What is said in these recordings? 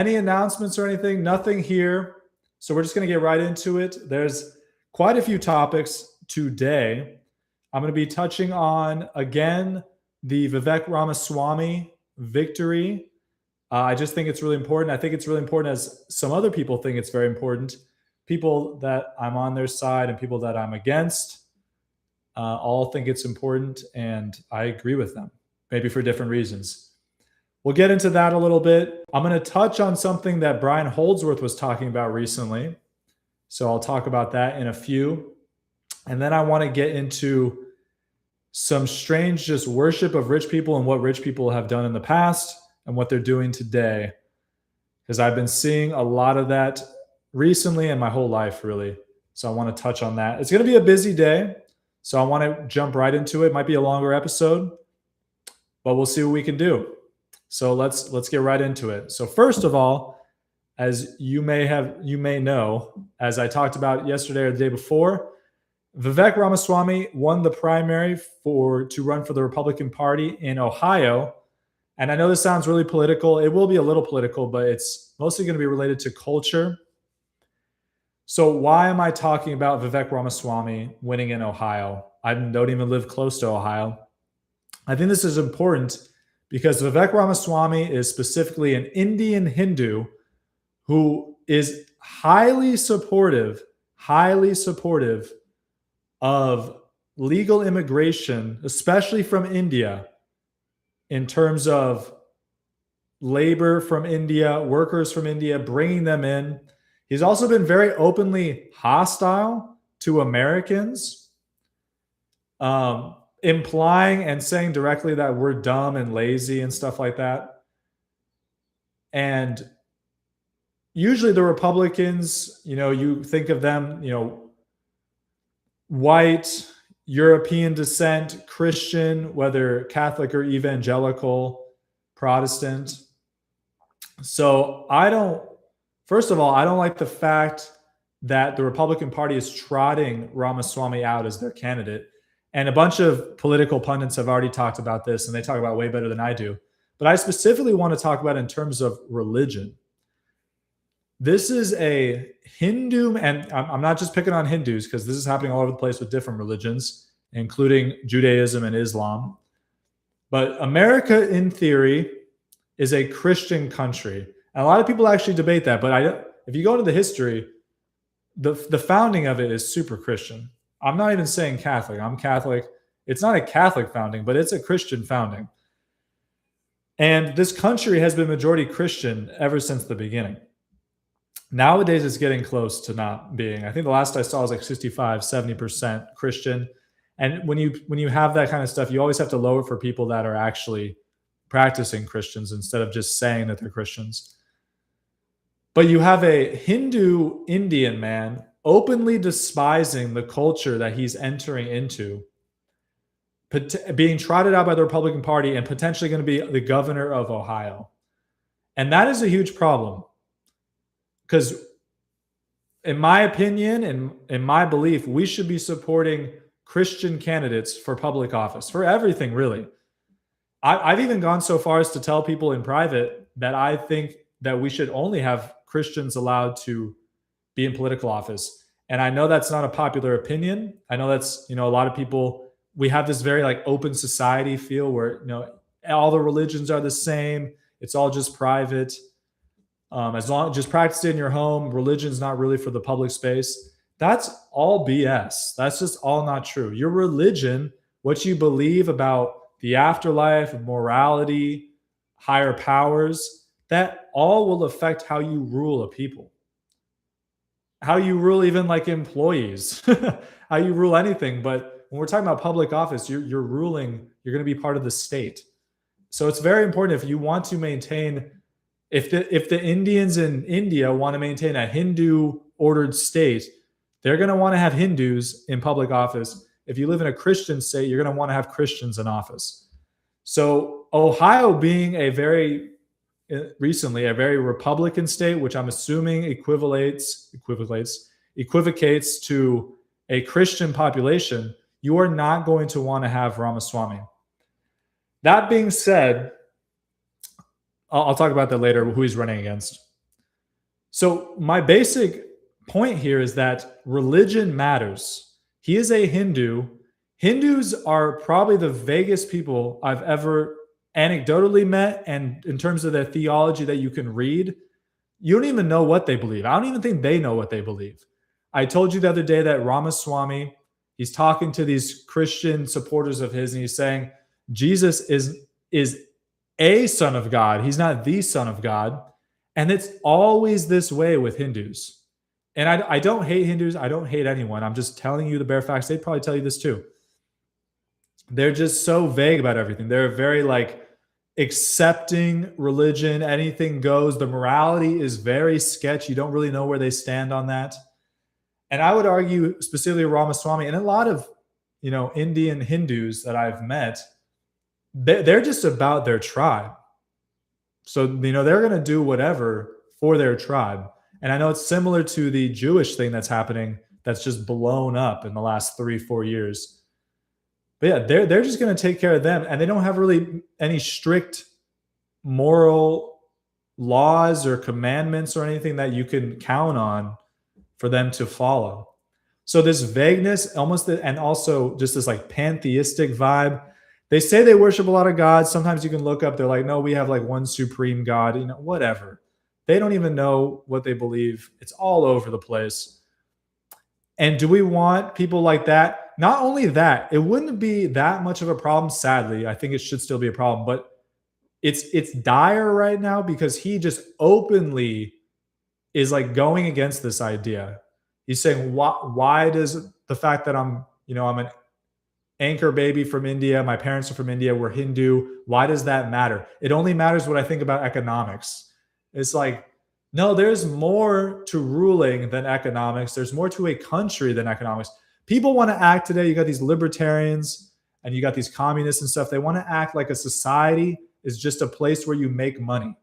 Any announcements or anything? Nothing here. So we're just going to get right into it. There's quite a few topics today. I'm going to be touching on, again, the Vivek Ramaswamy victory. I just think it's really important. I think it's really important, as some other people think it's very important. People that I'm on their side and people that I'm against all think it's important, and I agree with them, maybe for different reasons. We'll get into that a little bit. I'm going to touch on something that Brian Holdsworth was talking about recently. So I'll talk about that in a few. And then I want to get into some strange just worship of rich people and what rich people have done in the past and what they're doing today. Because I've been seeing a lot of that recently and my whole life, really. So I want to touch on that. It's going to be a busy day, so I want to jump right into it. Might be a longer episode, but we'll see what we can do. So let's get right into it. So first of all, as you may know, as I talked about yesterday or the day before, Vivek Ramaswamy won the primary to run for the Republican Party in Ohio. And I know this sounds really political. It will be a little political, but it's mostly going to be related to culture. So why am I talking about Vivek Ramaswamy winning in Ohio? I don't even live close to Ohio. I think this is important because Vivek Ramaswamy is specifically an Indian Hindu who is highly supportive of legal immigration, especially from India, in terms of labor from India, workers from India, bringing them in. He's also been very openly hostile to Americans, implying and saying directly that we're dumb and lazy and stuff like that. And usually the Republicans, you think of them, white, European descent, Christian, whether Catholic or evangelical, Protestant. So first of all, I don't like the fact that the Republican Party is trotting Ramaswamy out as their candidate. And a bunch of political pundits have already talked about this, and they talk about it way better than I do. But I specifically want to talk about it in terms of religion. This is a Hindu, and I'm not just picking on Hindus because this is happening all over the place with different religions, including Judaism and Islam. But America, in theory, is a Christian country. And a lot of people actually debate that. But if you go into the history, the founding of it is super Christian. I'm not even saying Catholic. I'm Catholic. It's not a Catholic founding, but it's a Christian founding. And this country has been majority Christian ever since the beginning. Nowadays, it's getting close to not being. I think the last I saw was like 65, 70% Christian. And when you have that kind of stuff, you always have to lower it for people that are actually practicing Christians instead of just saying that they're Christians. But you have a Hindu Indian man openly despising the culture that he's entering into, being trotted out by the Republican Party and potentially going to be the governor of Ohio. And that is a huge problem. Because in my opinion and in my belief, we should be supporting Christian candidates for public office, for everything, really. I've even gone so far as to tell people in private that I think that we should only have Christians allowed to be in political office. And I know that's not a popular opinion. I know that's, a lot of people, we have this very open society feel where, all the religions are the same. It's all just private. As long as just practice it in your home, religion's not really for the public space. That's all BS. That's just all not true. Your religion, what you believe about the afterlife, morality, higher powers, that all will affect how you rule a people. How you rule even employees, how you rule anything. But when we're talking about public office, you're ruling, you're going to be part of the state. So it's very important if you want to maintain, if the Indians in India want to maintain a Hindu ordered state, they're going to want to have Hindus in public office. If you live in a Christian state, you're going to want to have Christians in office. So Ohio being recently a very Republican state, which I'm assuming equivocates to a Christian population, you are not going to want to have Ramaswamy. That being said, I'll talk about that later, who he's running against. So my basic point here is that religion matters. He is a Hindu. Hindus are probably the vaguest people I've ever anecdotally met, and in terms of their theology that you can read, you don't even know what they believe. I don't even think they know what they believe. I told you the other day that Ramaswamy, he's talking to these Christian supporters of his, and he's saying Jesus is a son of God. He's not the son of God. And it's always this way with Hindus. And I don't hate Hindus. I don't hate anyone. I'm just telling you the bare facts. They'd probably tell you this too. They're just so vague about everything. They're very like accepting religion, anything goes. The morality is very sketchy. You don't really know where they stand on that. And I would argue specifically Ramaswamy and a lot of, Indian Hindus that I've met, they're just about their tribe. So, they're going to do whatever for their tribe. And I know it's similar to the Jewish thing that's happening that's just blown up in the last 3-4 years. But yeah, they're just going to take care of them. And they don't have really any strict moral laws or commandments or anything that you can count on for them to follow. So this vagueness, and also just this like pantheistic vibe. They say they worship a lot of gods. Sometimes you can look up, they're like, no, we have like one supreme God, whatever. They don't even know what they believe. It's all over the place. And do we want people like that? Not only that, it wouldn't be that much of a problem, sadly. I think it should still be a problem, but it's dire right now because he just openly is like going against this idea. He's saying, why does the fact that I'm an anchor baby from India, my parents are from India, we're Hindu, why does that matter? It only matters what I think about economics. It's like, no, there's more to ruling than economics. There's more to a country than economics. People want to act today. You got these libertarians and you got these communists and stuff. They want to act like a society is just a place where you make money.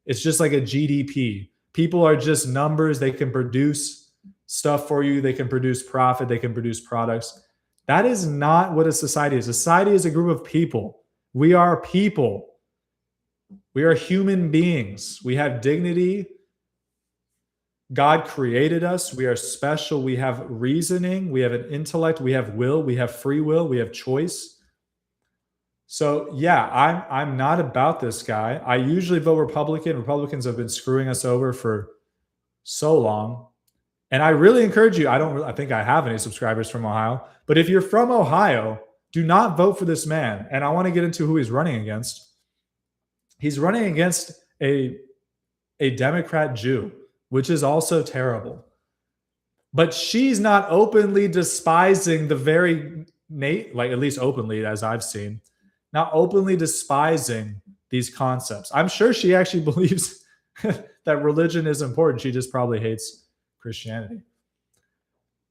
It's just like a GDP. People are just numbers. They can produce stuff for you. They can produce profit. They can produce products. That is not what a society is. A society is a group of people. We are people. We are human beings. We have dignity. God created us. We are special. We have reasoning. We have an intellect. We have will. We have free will. We have choice. So yeah, I'm not about this guy. I usually vote Republican. Republicans have been screwing us over for so long. And I really encourage you. I think I have any subscribers from Ohio, but if you're from Ohio, do not vote for this man. And I want to get into who he's running against. He's running against a Democrat Jew, which is also terrible. But she's not openly despising the very, like at least openly as I've seen, not openly despising these concepts. I'm sure she actually believes that religion is important. She just probably hates Christianity.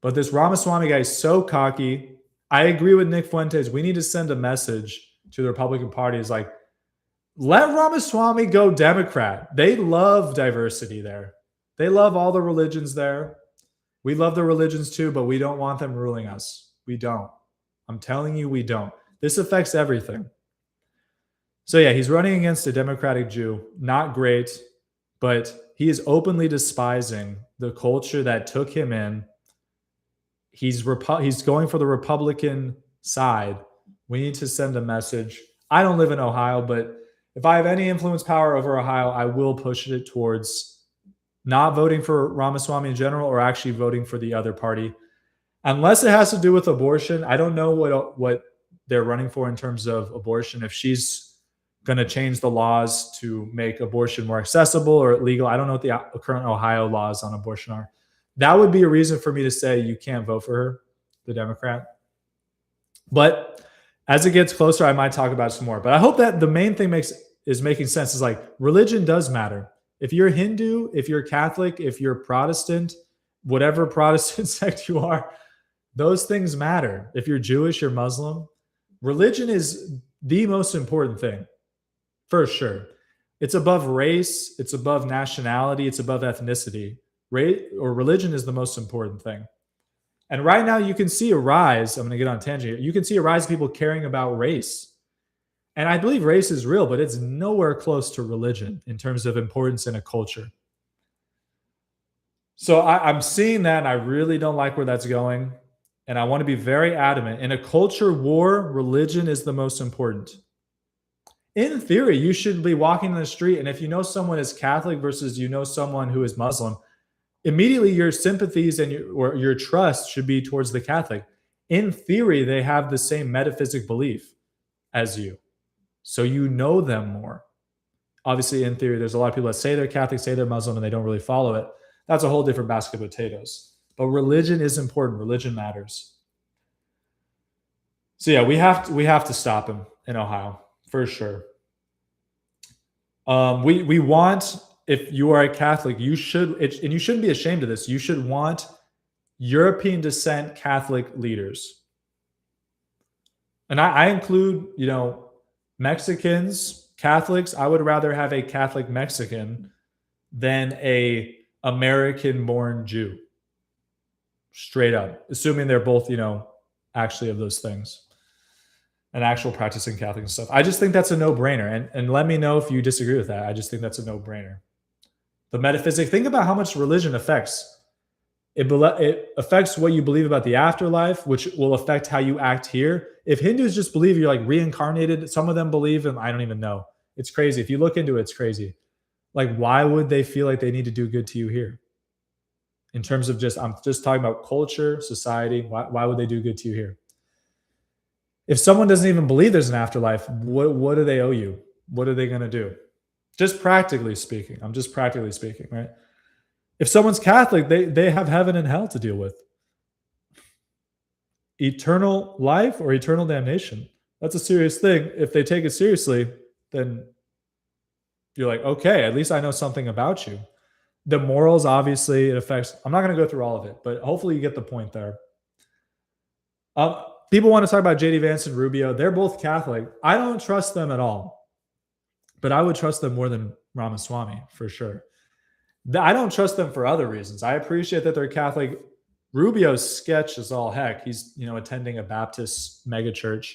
But this Ramaswamy guy is so cocky. I agree with Nick Fuentes. We need to send a message to the Republican Party. It's like, let Ramaswamy go Democrat. They love diversity there. They love all the religions there. We love the religions too, but we don't want them ruling us. We don't. I'm telling you, we don't. This affects everything. So yeah, he's running against a Democratic Jew. Not great, but he is openly despising the culture that took him in. He's going for the Republican side. We need to send a message. I don't live in Ohio, but if I have any influence power over Ohio, I will push it towards not voting for Ramaswamy in general or actually voting for the other party. Unless it has to do with abortion. I don't know what they're running for in terms of abortion. If she's going to change the laws to make abortion more accessible or legal. I don't know what the current Ohio laws on abortion are. That would be a reason for me to say you can't vote for her, the Democrat. But as it gets closer, I might talk about it some more. But I hope that the main thing is making sense is like religion does matter. If you're Hindu, if you're Catholic, if you're Protestant, whatever Protestant sect you are, those things matter. If you're Jewish or Muslim, religion is the most important thing. For sure. It's above race. It's above nationality. It's above ethnicity. Race or religion is the most important thing. And right now you can see a rise. I'm going to get on a tangent here. You can see a rise of people caring about race. And I believe race is real, but it's nowhere close to religion in terms of importance in a culture. So I'm seeing that, and I really don't like where that's going. And I want to be very adamant. In a culture war, religion is the most important. In theory, you should be walking in the street, and if you know someone is Catholic versus you know someone who is Muslim, immediately your sympathies and your trust should be towards the Catholic. In theory, they have the same metaphysic belief as you, so you know them more. Obviously, in theory, there's a lot of people that say they're Catholic, say they're Muslim, and they don't really follow it. That's a whole different basket of potatoes. But religion is important. Religion matters. So yeah, we have to stop him in Ohio for sure. We want, if you are a Catholic, you should, and you shouldn't be ashamed of this. You should want European descent Catholic leaders, and I include, Mexicans, Catholics. I would rather have a Catholic Mexican than a American-born Jew. Straight up, assuming they're both, actually of those things, and actual practicing Catholic and stuff. I just think that's a no-brainer. And let me know if you disagree with that. I just think that's a no-brainer. The metaphysics, think about how much religion affects. It affects what you believe about the afterlife, which will affect how you act here. If Hindus just believe you're like reincarnated, some of them believe, and I don't even know. It's crazy. If you look into it, it's crazy. Like, why would they feel like they need to do good to you here? In terms of I'm just talking about culture, society. Why would they do good to you here? If someone doesn't even believe there's an afterlife, what do they owe you? What are they going to do? Just practically speaking. I'm just practically speaking, right? If someone's Catholic, they have heaven and hell to deal with. Eternal life or eternal damnation. That's a serious thing. If they take it seriously, then you're like, okay, at least I know something about you. The morals, obviously, it affects. I'm not going to go through all of it, but hopefully you get the point there. People want to talk about J.D. Vance and Rubio. They're both Catholic. I don't trust them at all, but I would trust them more than Ramaswamy for sure. I don't trust them for other reasons. I appreciate that they're Catholic. Rubio's sketch is all heck. He's attending a Baptist megachurch.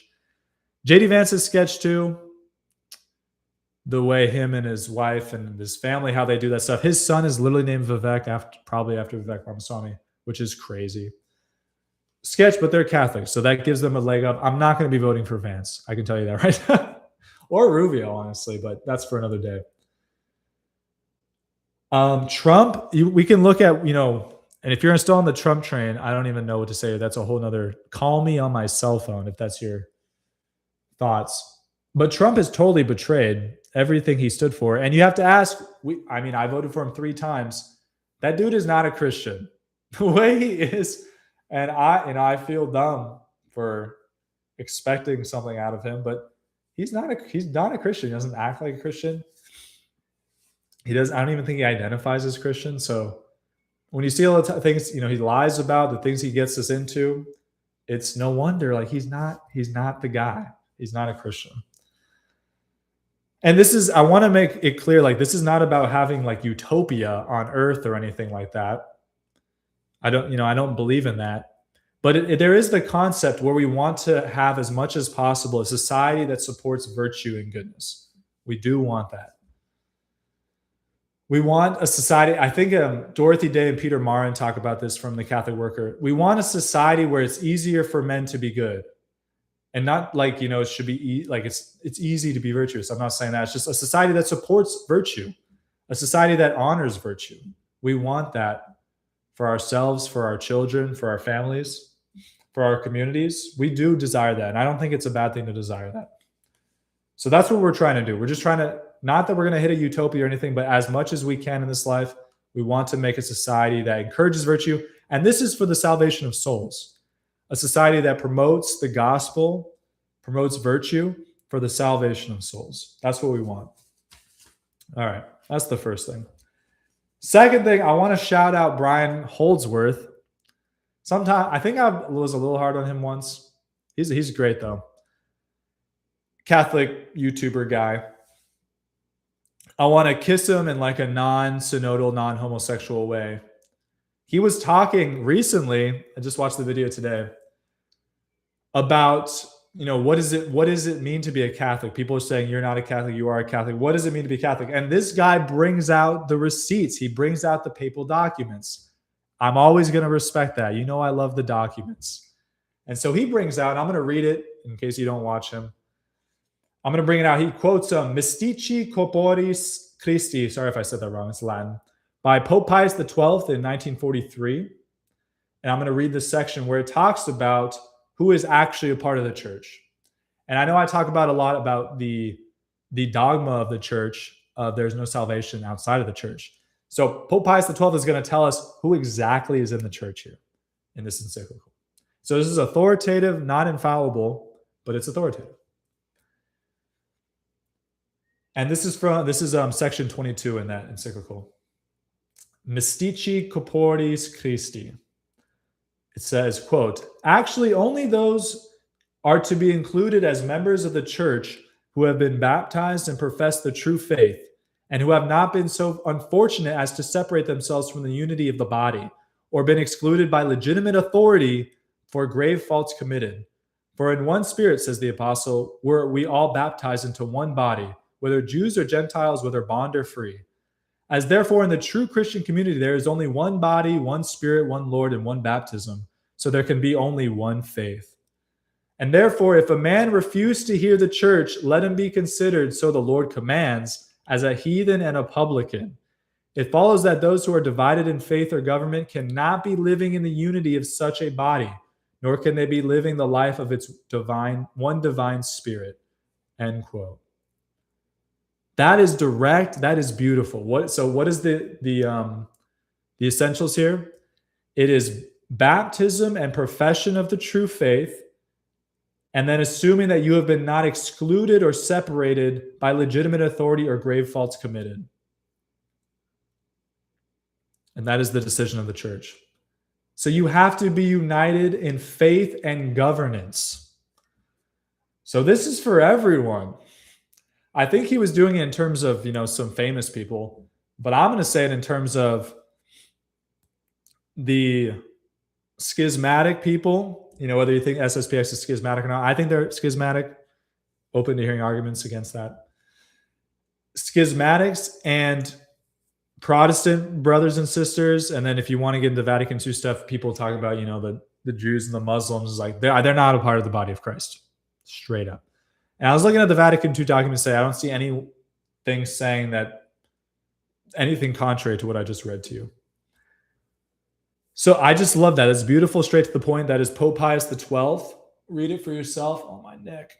J.D. Vance's sketch too. The way him and his wife and his family, how they do that stuff. His son is literally named Vivek, probably after Vivek Ramaswamy, which is crazy. Sketch, but they're Catholic, so that gives them a leg up. I'm not going to be voting for Vance. I can tell you that right or Rubio, honestly, but that's for another day. Trump, we can look at, and if you're still on the Trump train, I don't even know what to say. That's a whole nother, call me on my cell phone if that's your thoughts. But Trump has totally betrayed everything he stood for. And you have to ask, I voted for him 3 times. That dude is not a Christian. The way he is, and I feel dumb for expecting something out of him, but he's not a Christian. He doesn't act like a Christian. I don't even think he identifies as Christian. So when you see all the things, he lies about, the things he gets us into, it's no wonder, like he's not the guy. He's not a Christian. And I want to make it clear, like, this is not about having like utopia on earth or anything like that. I don't believe in that. But there is the concept where we want to have as much as possible a society that supports virtue and goodness. We do want that. We want a society, I think Dorothy Day and Peter Marin talk about this from The Catholic Worker. We want a society where it's easier for men to be good. And not like, it should be like it's easy to be virtuous. I'm not saying that. It's just a society that supports virtue, a society that honors virtue. We want that for ourselves, for our children, for our families, for our communities. We do desire that. And I don't think it's a bad thing to desire that. So that's what we're trying to do. We're just trying to, not that we're going to hit a utopia or anything, but as much as we can in this life, we want to make a society that encourages virtue. And this is for the salvation of souls. A society that promotes the gospel, promotes virtue for the salvation of souls. That's what we want. All right. That's the first thing. Second thing, I want to shout out Brian Holdsworth. I think I was a little hard on him once. He's great though. Catholic YouTuber guy. I want to kiss him in like a non-synodal, non-homosexual way. He was talking recently, I just watched the video today, about, what does it mean to be a Catholic? People are saying you're not a Catholic, you are a Catholic. What does it mean to be Catholic? And this guy brings out the receipts. He brings out the papal documents. I'm always going to respect that. You know, I love the documents. And so he brings out, I'm going to read it in case you don't watch him. I'm going to bring it out. He quotes Mystici Corporis Christi. Sorry if I said that wrong. It's Latin. By Pope Pius XII in 1943. And I'm going to read this section where it talks about who is actually a part of the church. And I know I talk about a lot about the dogma of the church. There's no salvation outside of the church. So Pope Pius XII is going to tell us who exactly is in the church here in this encyclical. So this is authoritative, not infallible, but it's authoritative. And this is section 22 in that encyclical. Mystici Corporis Christi. It says, quote, actually only those are to be included as members of the church who have been baptized and profess the true faith, and who have not been so unfortunate as to separate themselves from the unity of the body, or been excluded by legitimate authority for grave faults committed. For in one spirit, says the apostle, were we all baptized into one body, whether Jews or Gentiles, whether bond or free. As therefore in the true Christian community, there is only one body, one spirit, one Lord, and one baptism. So there can be only one faith. And therefore, if a man refuse to hear the church, let him be considered, so the Lord commands, as a heathen and a publican. It follows that those who are divided in faith or government cannot be living in the unity of such a body, nor can they be living the life of its one divine spirit. End quote. That is direct. That is beautiful. What is the essentials here? It is baptism and profession of the true faith, and then assuming that you have been not excluded or separated by legitimate authority or grave faults committed. And that is the decision of the church. So you have to be united in faith and governance. So this is for everyone. I think he was doing it in terms of, some famous people, but I'm going to say it in terms of the schismatic people. Whether you think SSPX is schismatic or not, I think they're schismatic. Open to hearing arguments against that. Schismatics and Protestant brothers and sisters, and then if you want to get into Vatican II stuff, people talk about, the Jews and the Muslims, like they're not a part of the body of Christ, straight up. And I was looking at the Vatican II documents today. I don't see anything saying that anything contrary to what I just read to you. So I just love that. It's beautiful, straight to the point. That is Pope Pius XII. Read it for yourself. Oh, my neck.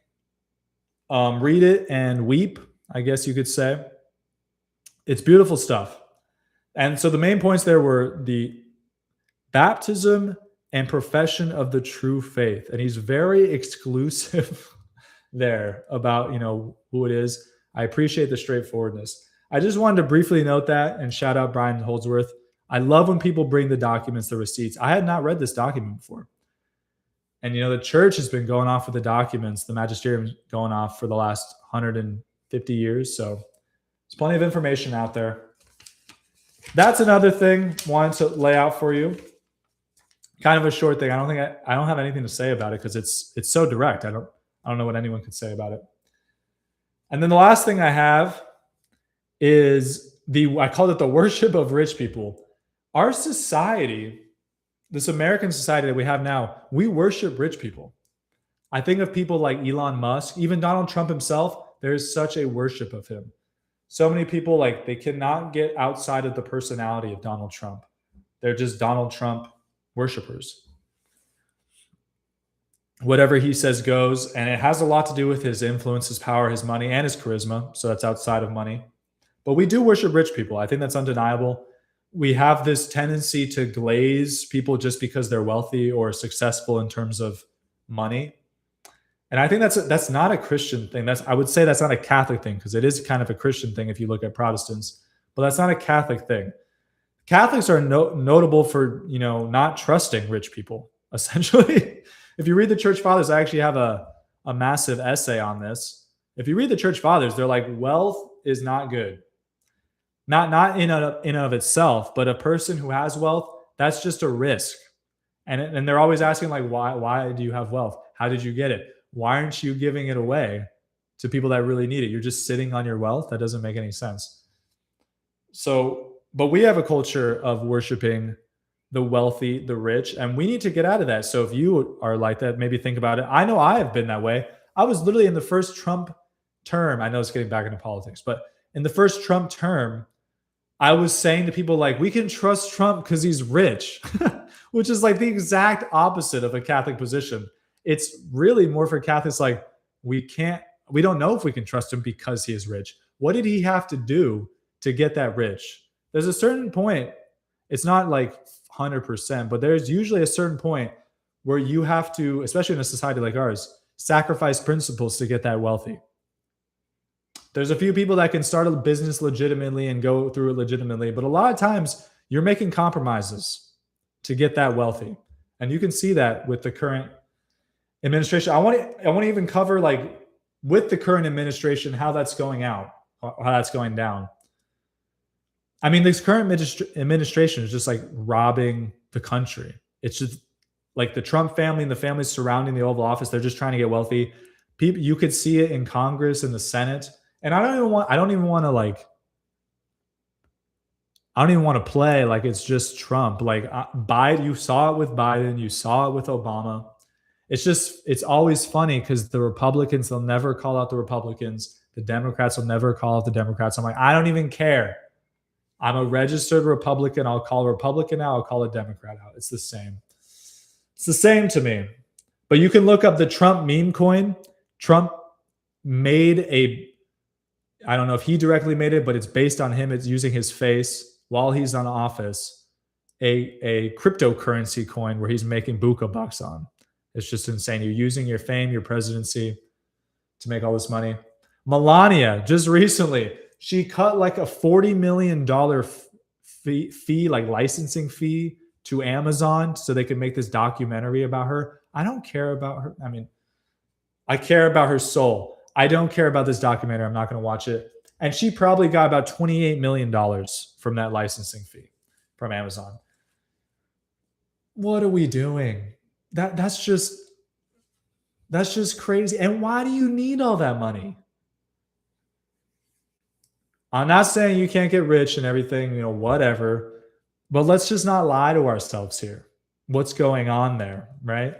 Read it and weep, I guess you could say. It's beautiful stuff. And so the main points there were the baptism and profession of the true faith. And he's very exclusive there about, who it is. I appreciate the straightforwardness. I just wanted to briefly note that and shout out Brian Holdsworth. I love when people bring the documents, the receipts. I had not read this document before. And, the church has been going off with the documents, the magisterium going off for the last 150 years. So there's plenty of information out there. That's another thing I wanted to lay out for you. Kind of a short thing. I don't have anything to say about it because it's so direct. I don't know what anyone could say about it. And then the last thing I have is I called it the worship of rich people. Our society, this American society that we have now, we worship rich people. I think of people like Elon Musk, even Donald Trump himself. There is such a worship of him. So many people, they cannot get outside of the personality of Donald Trump. They're just Donald Trump worshipers. Whatever he says goes, and it has a lot to do with his influence, his power, his money, and his charisma. So that's outside of money. But we do worship rich people. I think that's undeniable. We have this tendency to glaze people just because they're wealthy or successful in terms of money. And I think that's not a Christian thing. I would say that's not a Catholic thing, because it is kind of a Christian thing if you look at Protestants, but that's not a Catholic thing. Catholics are notable for, not trusting rich people, essentially. If you read the Church Fathers, I actually have a massive essay on this. If you read the Church Fathers, they're like, wealth is not good. Not in and of itself, but a person who has wealth, that's just a risk. And they're always asking, why do you have wealth? How did you get it? Why aren't you giving it away to people that really need it? You're just sitting on your wealth. That doesn't make any sense. So, but we have a culture of worshiping the wealthy, the rich, and we need to get out of that. So if you are like that, maybe think about it. I know I have been that way. I was literally in the first Trump term. I know it's getting back into politics, but in the first Trump term, I was saying to people like, we can trust Trump because he's rich, which is like the exact opposite of a Catholic position. It's really more for Catholics like, we don't know if we can trust him because he is rich. What did he have to do to get that rich? There's a certain point, it's not like 100%, but there's usually a certain point where you have to, especially in a society like ours, sacrifice principles to get that wealthy. There's a few people that can start a business legitimately and go through it legitimately, but a lot of times you're making compromises to get that wealthy. And you can see that with the current administration. I want to even cover like with the current administration, how that's going out, how that's going down. I mean, this current administration is just like robbing the country. It's just like the Trump family and the families surrounding the Oval Office. They're just trying to get wealthy. People, you could see it in Congress and the Senate. And I don't even want to play like it's just Trump. Like Biden, you saw it with Biden, you saw it with Obama. It's always funny because the Republicans, they'll never call out the Republicans. The Democrats will never call out the Democrats. I'm like, I don't even care. I'm a registered Republican. I'll call a Republican out. I'll call a Democrat out. It's the same. It's the same to me. But you can look up the Trump meme coin. Trump made I don't know if he directly made it, but it's based on him. It's using his face while he's on office, a cryptocurrency coin where he's making buka bucks on. It's just insane. You're using your fame, your presidency to make all this money. Melania, just recently, she cut like a $40 million fee, like licensing fee to Amazon so they could make this documentary about her. I don't care about her. I mean, I care about her soul. I don't care about this documentary. I'm not going to watch it. And she probably got about $28 million from that licensing fee from Amazon. What are we doing? That's just crazy. And why do you need all that money? I'm not saying you can't get rich and everything, whatever. But let's just not lie to ourselves here. What's going on there, right?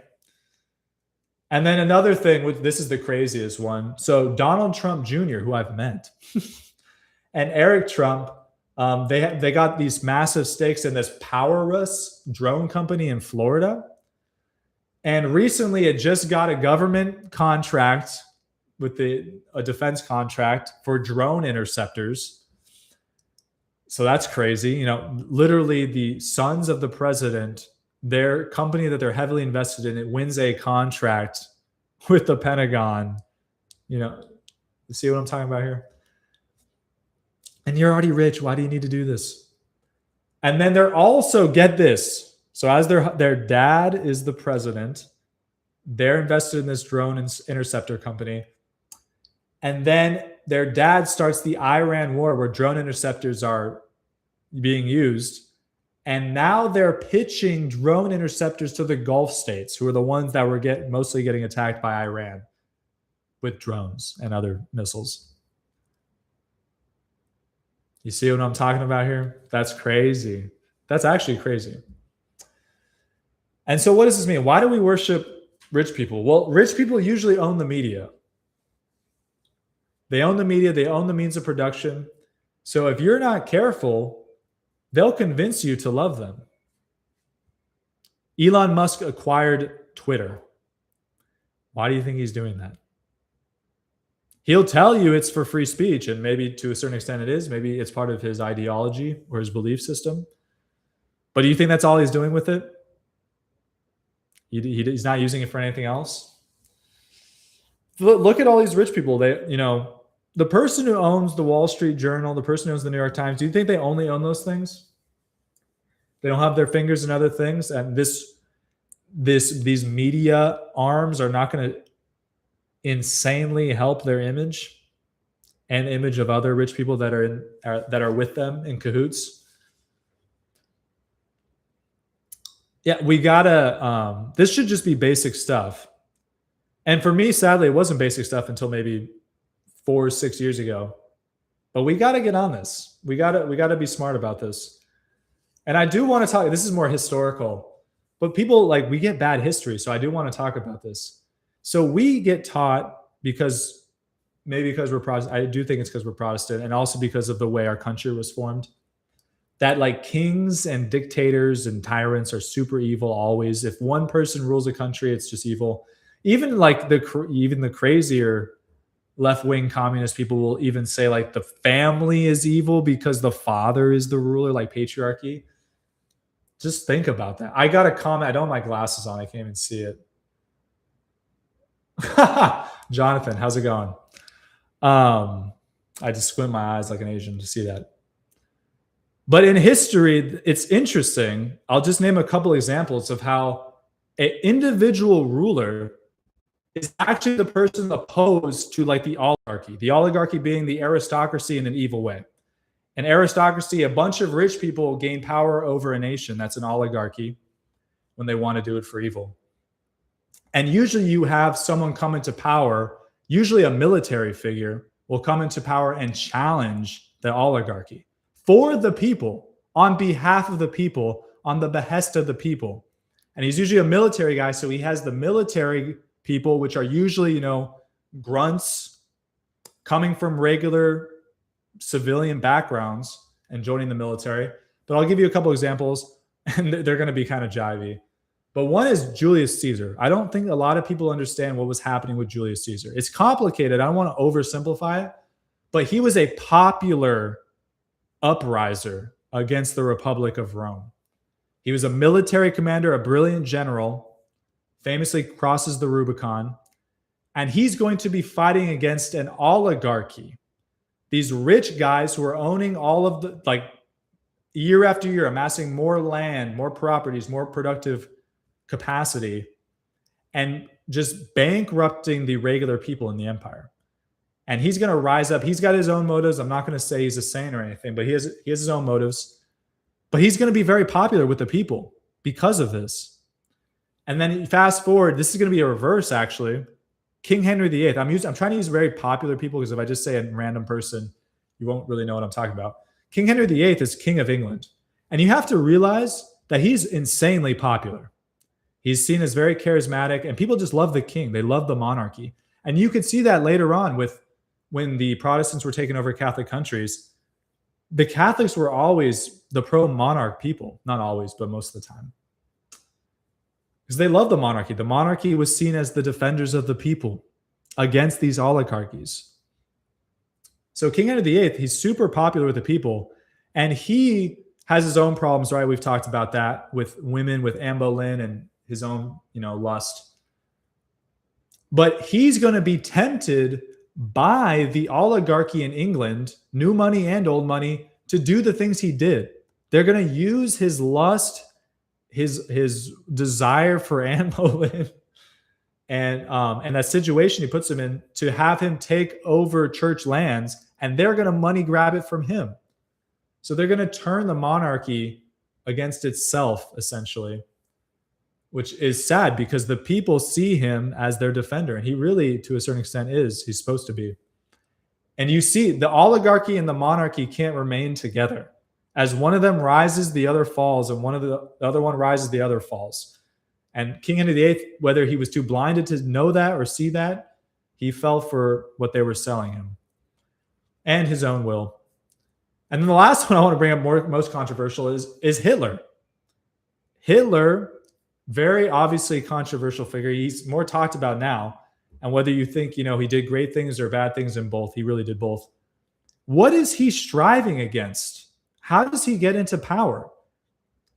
And then another thing, which this is the craziest one. So Donald Trump Jr., who I've met, and Eric Trump, they got these massive stakes in this Powerless drone company in Florida. And recently it just got a government contract with a defense contract for drone interceptors. So that's crazy. Literally the sons of the president, their company that they're heavily invested in, it wins a contract with the Pentagon. You see what I'm talking about here? And you're already rich. Why do you need to do this? And then they're also, get this. So as their dad is the president, they're invested in this drone interceptor company. And then their dad starts the Iran war where drone interceptors are being used. And now they're pitching drone interceptors to the Gulf states, who are the ones that were mostly getting attacked by Iran with drones and other missiles. You see what I'm talking about here? That's crazy. That's actually crazy. And so what does this mean? Why do we worship rich people? Well, rich people usually own the media. They own the media. They own the means of production. So if you're not careful, they'll convince you to love them. Elon Musk acquired Twitter. Why do you think he's doing that? He'll tell you it's for free speech, and maybe to a certain extent it is. Maybe it's part of his ideology or his belief system. But do you think that's all he's doing with it? He's not using it for anything else? Look at all these rich people. The person who owns the Wall Street Journal, the person who owns the New York Times, do you think they only own those things? They don't have their fingers in other things? And these media arms are not going to insanely help their image and image of other rich people that are with them in cahoots? Yeah, we gotta. This should just be basic stuff. And for me, sadly, it wasn't basic stuff until maybe 4 or 6 years ago. But we got to get on this. We got to be smart about this. And I do want to talk, this is more historical, but people like, we get bad history. So I do want to talk about this. So we get taught because maybe because we're Protestant, I do think it's because we're Protestant, and also because of the way our country was formed, that like kings and dictators and tyrants are super evil always. If one person rules a country, it's just evil. Even like the crazier left-wing communist people will even say like the family is evil because the father is the ruler, like patriarchy. Just think about that. I got a comment. I don't have my glasses on. I can't even see it. Jonathan, how's it going? I just squint my eyes like an Asian to see that. But in history, it's interesting. I'll just name a couple examples of how an individual ruler is actually the person opposed to like the oligarchy being the aristocracy in an evil way. An aristocracy, a bunch of rich people gain power over a nation. That's an oligarchy when they want to do it for evil. And usually you have someone come into power, usually a military figure will come into power and challenge the oligarchy for the people, on behalf of the people, on the behest of the people. And he's usually a military guy, so he has the military people, which are usually, grunts coming from regular civilian backgrounds and joining the military. But I'll give you a couple examples, and they're going to be kind of jivey. But one is Julius Caesar. I don't think a lot of people understand what was happening with Julius Caesar. It's complicated. I don't want to oversimplify it, but he was a popular upriser against the Republic of Rome. He was a military commander, a brilliant general, famously crosses the Rubicon, and he's going to be fighting against an oligarchy. These rich guys who are owning all of the, like, year after year, amassing more land, more properties, more productive capacity, and just bankrupting the regular people in the empire. And he's going to rise up. He's got his own motives. I'm not going to say he's a saint or anything, but he has his own motives. But he's going to be very popular with the people because of this. And then fast forward, this is going to be a reverse, actually. King Henry VIII. I'm trying to use very popular people because if I just say a random person, you won't really know what I'm talking about. King Henry VIII is King of England. And you have to realize that he's insanely popular. He's seen as very charismatic, and people just love the king. They love the monarchy. And you could see that later on with when the Protestants were taking over Catholic countries. The Catholics were always the pro-monarch people. Not always, but most of the time. Because they loved the monarchy. The monarchy was seen as the defenders of the people against these oligarchies. So King Henry VIII, he's super popular with the people, and he has his own problems, right? We've talked about that with women, with Anne Boleyn, and his own, lust. But he's going to be tempted by the oligarchy in England, new money and old money, to do the things he did. They're going to use his lust, his desire for Anne Boleyn, and that situation he puts him in, to have him take over church lands, and they're going to money grab it from him. So they're going to turn the monarchy against itself, essentially, which is sad because the people see him as their defender. And he really, to a certain extent, is. He's supposed to be. And you see, the oligarchy and the monarchy can't remain together. As one of them rises, the other falls, and the other one rises, the other falls. And King Henry VIII, whether he was too blinded to know that or see that, he fell for what they were selling him and his own will. And then the last one I want to bring up, most controversial, is Hitler. Hitler, very obviously controversial figure. He's more talked about now. And whether you think, he did great things or bad things in both, he really did both. What is he striving against? How does he get into power?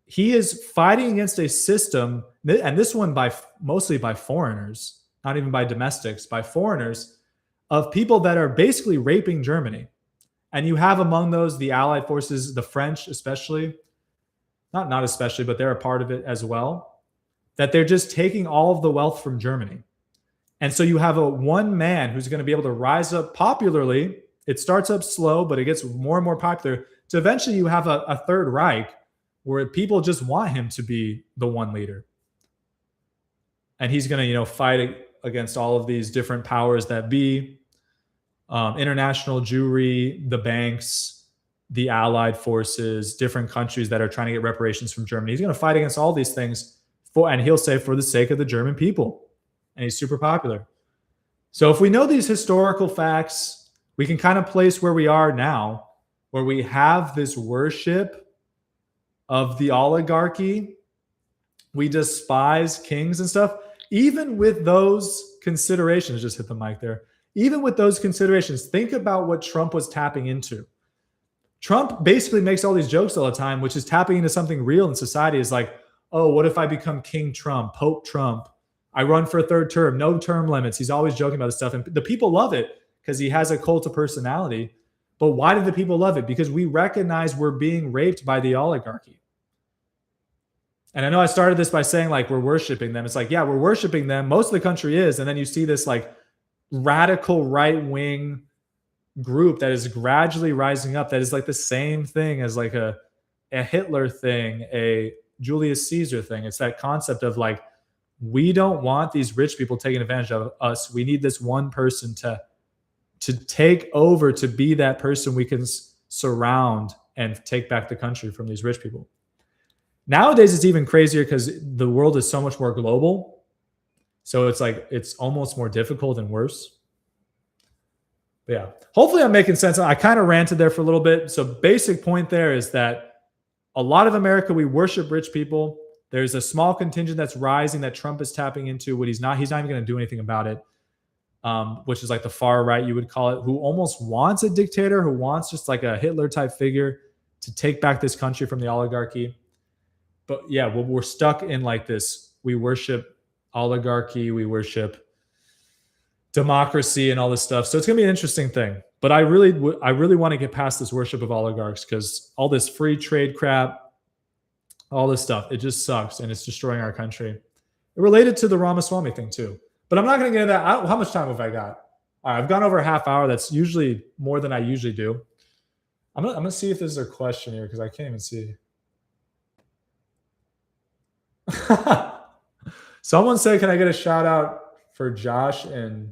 He is fighting against a system, and this one mostly by foreigners, not even by domestics, by foreigners, of people that are basically raping Germany. And you have among those the Allied forces, the French especially, not especially, but they're a part of it as well, that they're just taking all of the wealth from Germany. And so you have one man who's going to be able to rise up popularly. It starts up slow, but it gets more and more popular. So eventually you have a Third Reich where people just want him to be the one leader. And he's going to, fight against all of these different powers that be, international Jewry, the banks, the Allied forces, different countries that are trying to get reparations from Germany. He's going to fight against all these things and he'll say for the sake of the German people. And he's super popular. So if we know these historical facts, we can kind of place where we are now, where we have this worship of the oligarchy. We despise kings and stuff. Even with those considerations, just hit the mic there. Even with those considerations, think about what Trump was tapping into. Trump basically makes all these jokes all the time, which is tapping into something real in society. Is like, oh, what if I become King Trump, Pope Trump? I run for a third term, no term limits. He's always joking about this stuff. And the people love it because he has a cult of personality. But why do the people love it? Because we recognize we're being raped by the oligarchy. And I know I started this by saying like we're worshiping them. It's like, yeah, we're worshiping them. Most of the country is. And then you see this like radical right-wing group that is gradually rising up that is like the same thing as like a Hitler thing, a Julius Caesar thing. It's that concept of like, we don't want these rich people taking advantage of us. We need this one person to take over, to be that person we can surround and take back the country from these rich people. Nowadays, it's even crazier because the world is so much more global. So it's like, it's almost more difficult and worse. But yeah, hopefully I'm making sense. I kind of ranted there for a little bit. So basic point there is that a lot of America, we worship rich people. There's a small contingent that's rising that Trump is tapping into. What he's not even going to do anything about it, which is like the far right, you would call it, who almost wants a dictator, who wants just like a Hitler type figure to take back this country from the oligarchy. But yeah, we're stuck in like this. We worship oligarchy. We worship democracy and all this stuff. So it's going to be an interesting thing. But I really want to get past this worship of oligarchs because all this free trade crap, all this stuff, it just sucks and it's destroying our country. It related to the Ramaswamy thing too. But I'm not going to get into that. How much time have I got? All right, I've gone over a half hour. That's usually more than I usually do. I'm gonna see if there's a question here because I can't even see. Someone said, can I get a shout out for Josh and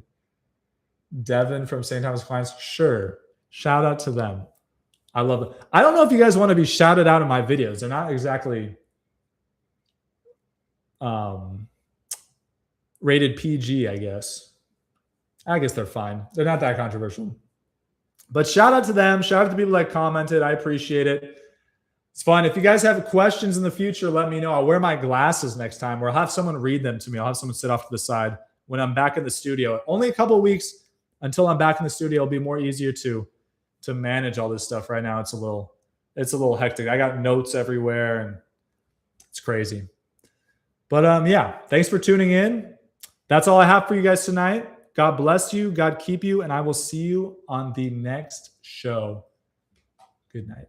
Devin from St. Thomas Aquinas? Sure. Shout out to them. I love it. I don't know if you guys want to be shouted out in my videos. They're not exactly rated PG, I guess. I guess they're fine. They're not that controversial. But shout out to them. Shout out to the people that commented. I appreciate it. It's fun. If you guys have questions in the future, let me know. I'll wear my glasses next time, or I'll have someone read them to me. I'll have someone sit off to the side when I'm back in the studio. Only a couple of weeks until I'm back in the studio. It'll be more easier to manage all this stuff. Right now, it's a little hectic. I got notes everywhere, and it's crazy. But yeah, thanks for tuning in. That's all I have for you guys tonight. God bless you. God keep you, and I will see you on the next show. Good night.